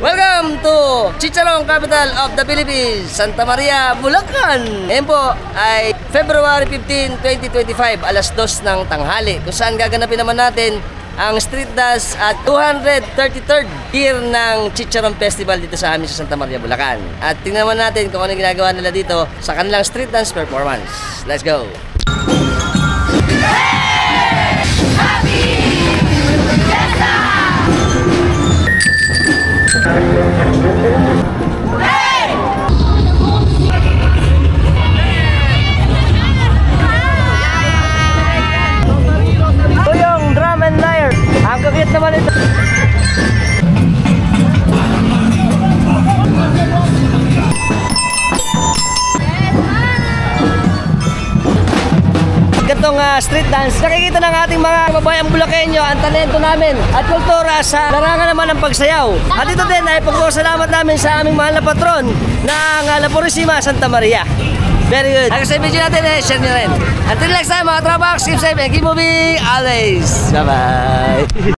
Welcome to Chicharong Capital of the Philippines, Santa Maria, Bulacan. Ngayon po ay February 15, 2025, alas 2 ng tanghali, kung saan gaganapin naman natin ang street dance at 233rd year ng Chicharong Festival dito sa amin sa Santa Maria, Bulacan. At tingnan naman natin kung ano ginagawa nila dito sa kanilang street dance performance. Let's go! Ito yung drum and lyre. Ang kakit naman ito. Itong street dance, nakikita ng ating mga kababayang Bulakenyo ang talento namin at kultura sa larangan naman ng pagsayaw. At ito din ay pagpapasalamat namin sa aming mahal na patron ng La Purisima Santa Maria. Very good. Hanggang sa video natin share nyo rin. Until next time mga tropa, keep safe and keep moving always. Bye bye.